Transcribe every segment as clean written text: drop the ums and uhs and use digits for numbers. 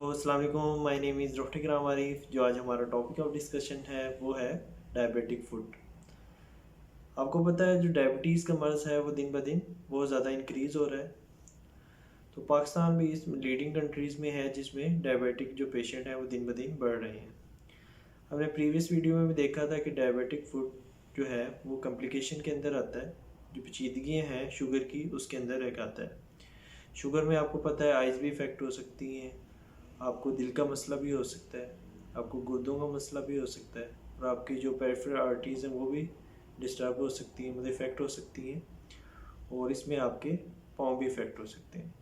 अस्सलाम वालेकुम, my name is doctor इकराम आरिफ। जो आज हमारा टॉपिक ऑफ डिस्कशन है वो है डायबिटिक फूड। आपको पता है जो डायबिटीज़ का मर्ज़ है वो दिन ब दिन बहुत ज़्यादा इंक्रीज़ हो रहा है। तो पाकिस्तान भी इस लीडिंग कंट्रीज़ में है जिसमें डायबिटिक जो पेशेंट हैं वो दिन ब दिन बढ़ रहे हैं। हमने प्रीवियस वीडियो में भी देखा था कि डायबिटिक फूड जो है वो कम्प्लिकेशन के अंदर आता है। जो पेचीदगियाँ हैं शुगर की उसके अंदर एक आता है। शुगर में आपको पता है आइज़ भी इफ़ेक्ट हो सकती हैं, आपको दिल का मसला भी हो सकता है, आपको गुर्दों का मसला भी हो सकता है और आपकी जो पेरिफेरल आर्टरीज़ हैं वो भी डिस्टर्ब हो सकती हैं, मतलब इफ़ेक्ट हो सकती हैं और इसमें आपके पाँव भी इफ़ेक्ट हो सकते हैं।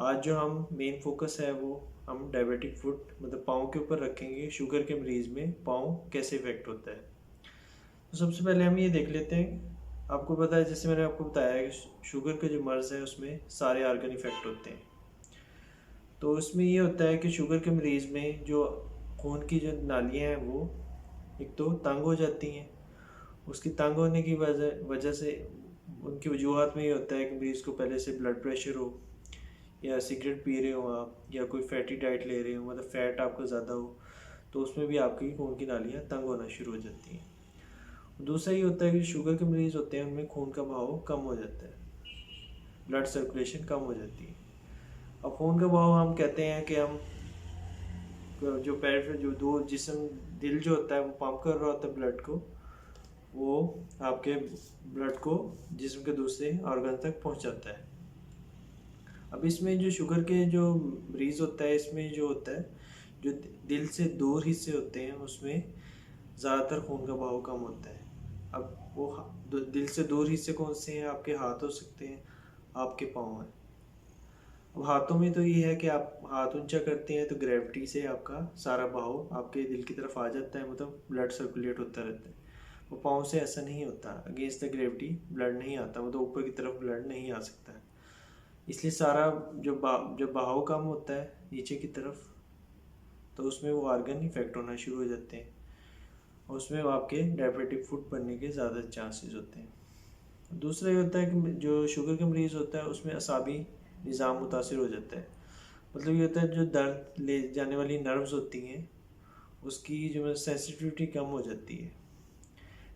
आज जो हम मेन फोकस है वो हम डायबिटिक फुट मतलब पाँव के ऊपर रखेंगे। शुगर के मरीज़ में पाँव कैसे इफ़ेक्ट होता है। तो सबसे पहले हम ये देख लेते हैं। आपको पता है जैसे मैंने आपको बताया है कि शुगर का जो मर्ज़ है उसमें सारे आर्गन इफ़ेक्ट होते हैं। तो उसमें ये होता है कि शुगर के मरीज़ में जो खून की जो नालियाँ हैं वो एक तो तंग हो जाती हैं। उसकी तंग होने की वजह वजह से उनकी वजूहत में ये होता है कि मरीज़ को पहले से ब्लड प्रेशर हो, या सिगरेट पी रहे हो आप, या कोई फैटी डाइट ले रहे हो, मतलब फ़ैट आपका ज़्यादा हो, तो उसमें भी आपकी खून की नालियाँ तंग होना शुरू हो जाती हैं। दूसरा ये होता है कि शुगर के मरीज़ होते हैं उनमें खून का बहाव कम हो जाता है, ब्लड सर्कुलेशन कम हो जाती है। अब खून का बहाव हम कहते हैं कि हम जो पेरिफेरल जो दो जिस्म दिल जो होता है वो पंप कर रहा होता है ब्लड को, वो आपके ब्लड को जिस्म के दूसरे ऑर्गन तक पहुंचाता है। अब इसमें जो शुगर के जो मरीज़ होता है इसमें जो होता है जो दिल से दूर हिस्से होते हैं उसमें ज़्यादातर खून का बहाव कम होता है। अब वो दिल से दूर हिस्से कौन से हैं? आपके हाथ हो सकते हैं, आपके पाँव हैं। अब हाथों में तो ये है कि आप हाथ ऊंचा करते हैं तो ग्रेविटी से आपका सारा बहाव आपके दिल की तरफ आ जाता है, मतलब ब्लड सर्कुलेट होता रहता है। वो पाँव से ऐसा नहीं होता, अगेंस्ट द ग्रेविटी ब्लड नहीं आता, मतलब ऊपर की तरफ ब्लड नहीं आ सकता है। इसलिए सारा जब बहाव कम होता है नीचे की तरफ तो उसमें वो आर्गन इफेक्ट होना शुरू हो जाते हैं और उसमें आपके डायबिटिक फुट बनने के ज़्यादा चांसेस होते हैं। दूसरा ये होता है कि जो शुगर के मरीज़ होता है उसमें असाबी निज़ाम मुतासर हो जाता है। मतलब ये होता है जो दर्द ले जाने वाली नर्व्स होती हैं उसकी जो सेंसिटिविटी कम हो जाती है।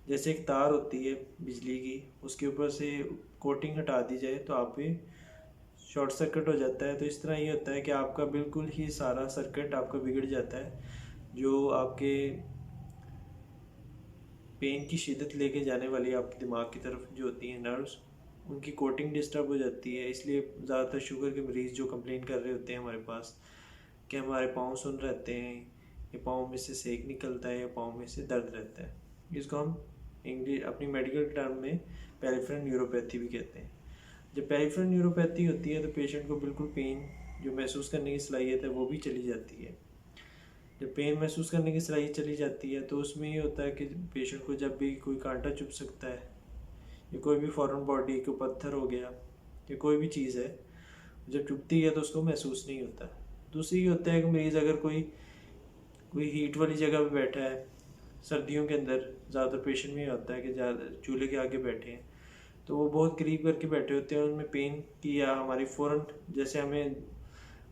जैसे एक तार होती है बिजली की, उसके ऊपर से कोटिंग हटा दी जाए तो आप भी शॉर्ट सर्किट हो जाता है। तो इस तरह ये होता है कि आपका बिल्कुल ही सारा सर्किट आपका बिगड़ जाता है। जो आपके पेन की शिद्दत लेके जाने वाली आपके दिमाग की तरफ जो होती हैं नर्व्स, उनकी कोटिंग डिस्टर्ब हो जाती है। इसलिए ज़्यादातर शुगर के मरीज़ जो कंप्लेन कर रहे होते हैं हमारे पास कि हमारे पाँव सुन रहते हैं, या पाँव में से सेक निकलता है, या पाँव में से दर्द रहता है। इसको हम इंग्लिश अपनी मेडिकल टर्म में पेरिफेरल न्यूरोपैथी भी कहते हैं। जब पेरिफेरल न्यूरोपैथी होती है तो पेशेंट को बिल्कुल पेन जो महसूस करने की सलाहियत है वो भी चली जाती है। जब पेन महसूस करने की सलाहियत चली जाती है तो उसमें ये होता है कि पेशेंट को जब भी कोई कांटा चुभ सकता है, या कोई भी फॉरेन बॉडी को पत्थर हो गया या कोई भी चीज़ है, जब चुभती है तो उसको महसूस नहीं होता। दूसरी ये होता है कि मरीज़ अगर कोई कोई हीट वाली जगह पे बैठा है, सर्दियों के अंदर ज़्यादातर पेशेंट में ये होता है कि ज़्यादा चूल्हे के आगे बैठे हैं तो वो बहुत करीब करके बैठे होते हैं, उनमें पेन की या हमारी फ़ौरन जैसे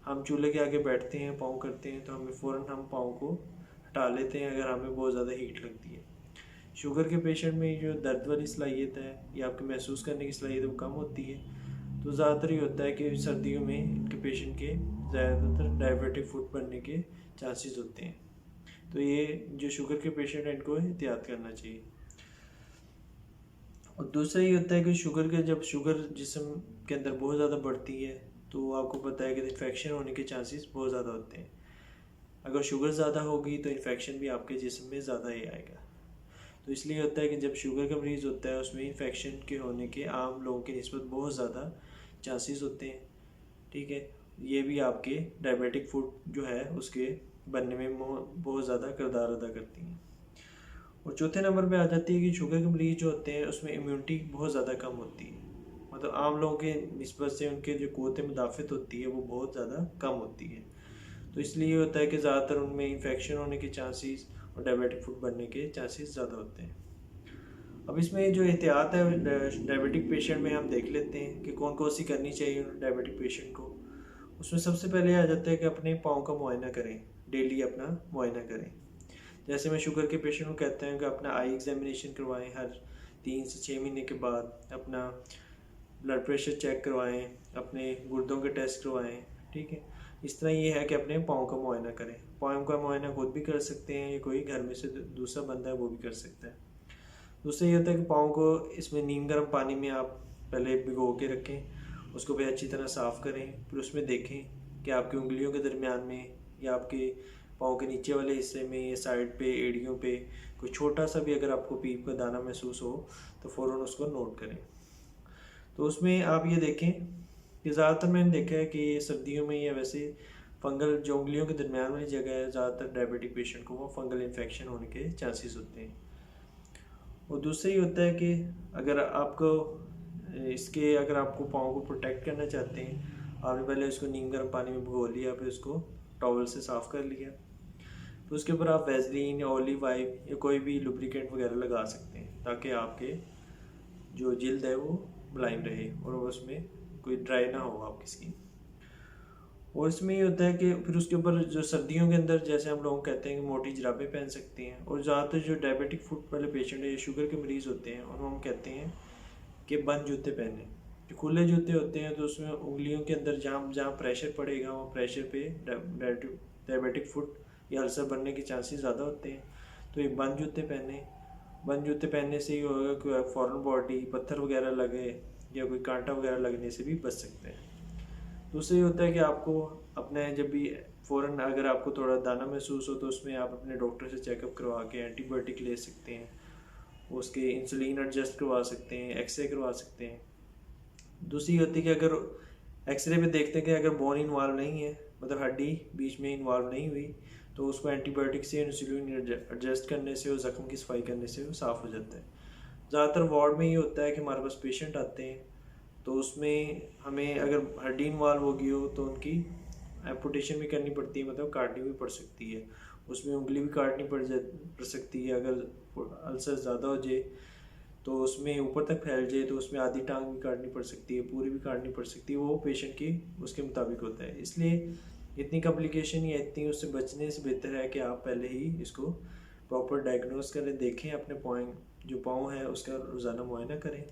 हम चूल्हे के आगे बैठते हैं, पाँव करते हैं तो हमें फ़ौरन हम पाँव को हटा लेते हैं अगर हमें बहुत ज़्यादा हीट लगती है। शुगर के पेशेंट में जो दर्द वाली सलाहियत है या आपके महसूस करने की सलाहियत है वो कम होती है। तो ज़्यादातर ये होता है कि सर्दियों में इनके पेशेंट के ज़्यादातर डायबिटिक फुट बनने के चांसेस होते हैं। तो ये जो शुगर के पेशेंट हैं इनको एहतियात करना चाहिए। और दूसरा ये होता है कि जब शुगर जिस्म के अंदर बहुत ज़्यादा बढ़ती है तो आपको पता है कि इन्फेक्शन होने के चांसेस बहुत ज़्यादा होते हैं। अगर शुगर ज़्यादा होगी तो इन्फेक्शन भी आपके जिस्म में ज़्यादा ही आएगा। तो इसलिए होता है कि जब शुगर का मरीज़ होता है उसमें इन्फेक्शन के होने के आम लोगों की निस्बत बहुत ज़्यादा चांसेस होते हैं। ठीक है, ये भी आपके डायबिटिक फुट जो है उसके बनने में बहुत ज़्यादा किरदार अदा करती हैं। और चौथे नंबर पे आ जाती है कि शुगर के मरीज़ जो होते हैं उसमें इम्यूनिटी बहुत ज़्यादा कम होती है। मतलब आम लोगों के निस्बत से उनके जो क़ुव्वत मुदाफ़त होती है वो बहुत ज़्यादा कम होती है। तो इसलिए ये होता है कि ज़्यादातर उनमें इन्फेक्शन होने के चांसेस और डायबिटिक फुट बनने के चांसेस ज़्यादा होते हैं। अब इसमें जो एहतियात है डायबिटिक पेशेंट में हम देख लेते हैं कि कौन कौन सी करनी चाहिए डायबिटिक पेशेंट को। उसमें सबसे पहले आ जाता है कि अपने पाँव का मुआयना करें, डेली अपना मुआयना करें। जैसे मैं शुगर के पेशेंट को कहते हैं कि अपना आई एग्जामिनेशन करवाएं, हर 3 से 6 महीने के बाद अपना ब्लड प्रेशर चेक करवाएं, अपने गुर्दों के टेस्ट करवाएं। ठीक है, इस तरह ये है कि अपने पाँव का मुआयना करें। पाँव का मुआयना खुद भी कर सकते हैं या कोई घर में से दूसरा बंदा है वो भी कर सकता है। दूसरा ये होता है कि पाँव को इसमें नीम गर्म पानी में आप पहले भिगो के रखें, उसको भी अच्छी तरह साफ़ करें, फिर उसमें देखें कि आपकी उंगलियों के दरमियान में या आपके पाँव के नीचे वाले हिस्से में या साइड पे, एड़ियों पे कोई छोटा सा भी अगर आपको पीप का दाना महसूस हो तो फ़ौरन उसको नोट करें। तो उसमें आप ये देखें कि ज़्यादातर मैंने देखा है कि सर्दियों में या वैसे फंगल जो उंगलियों के दरमियान वाली जगह है, ज़्यादातर डायबिटिक पेशेंट को वो फंगल इन्फेक्शन होने के चांसेस होते हैं। और दूसरा ये होता है कि अगर आपको अगर आपको पाँव को प्रोटेक्ट करना चाहते हैं, आपने पहले उसको नीम गर्म पानी में भिगो लिया, फिर उसको टॉवल से साफ़ कर लिया, तो उसके ऊपर आप वैसलीन या ऑलिव ऑयल या कोई भी लुब्रिकेंट वगैरह लगा सकते हैं ताकि आपके जो जिल्द है वो मुलायम रहे और उसमें कोई ड्राई ना हो आपकी स्किन। और इसमें ये होता है कि फिर उसके ऊपर जो सर्दियों के अंदर जैसे हम लोग कहते हैं कि मोटी जुराबें पहन सकते हैं। और ज़्यादातर जो डायबिटिक फुट वाले पेशेंट है या शुगर के मरीज़ होते हैं और हम कहते हैं कि बंद जूते पहने। जो खुले जूते होते हैं तो उसमें उंगलियों के अंदर जहाँ जहाँ प्रेशर पड़ेगा वो प्रेशर पे डायबिटिक फुट या अल्सर बनने के चांसेस ज़्यादा होते हैं। तो ये बंद जूते पहने। बंद जूते पहनने से ये होगा कि फ़ौरन बॉडी पत्थर वगैरह लगे या कोई कांटा वगैरह लगने से भी बच सकते हैं। दूसरा ये होता है कि आपको अपने जब भी फ़ौरन अगर आपको थोड़ा दाना महसूस हो तो उसमें आप अपने डॉक्टर से चेकअप करवा के एंटीबायोटिक ले सकते हैं, उसके इंसुलिन एडजस्ट करवा सकते हैं, एक्सरे करवा सकते हैं। दूसरी होती है कि अगर एक्सरे में देखते हैं कि अगर बोन इन्वॉल्व नहीं है, मतलब हड्डी बीच में इन्वॉल्व नहीं हुई, तो उसको एंटीबायोटिक से इंसुलिन एडजस्ट करने से और ज़ख्म की सफाई करने से वो साफ़ हो जाता है। ज़्यादातर वार्ड में ये होता है कि हमारे पास पेशेंट आते हैं तो उसमें हमें अगर हड्डी इन्वॉल्व होगी हो तो उनकी एम्पुटेशन भी करनी पड़ती है, मतलब काटनी भी पड़ सकती है। उसमें उंगली भी काटनी पड़ सकती है। अगर अल्सर ज़्यादा हो जाए तो उसमें ऊपर तक फैल जाए तो उसमें आधी टांग भी काटनी पड़ सकती है, पूरी भी काटनी पड़ सकती है। वो पेशेंट की उसके मुताबिक होता है। इसलिए इतनी कॉम्प्लिकेशन या इतनी उससे बचने से बेहतर है कि आप पहले ही इसको प्रॉपर डायग्नोस करें, देखें अपने जो पाँव है उसका रोज़ाना मुआयना करें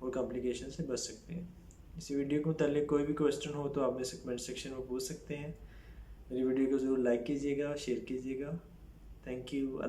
और कॉम्प्लिकेशन से बच सकते हैं। इस वीडियो के मुतालिक कोई भी क्वेश्चन हो तो आप मेरे से कमेंट सेक्शन में पूछ सकते हैं। मेरी वीडियो को ज़रूर लाइक कीजिएगा, शेयर कीजिएगा। Thank you.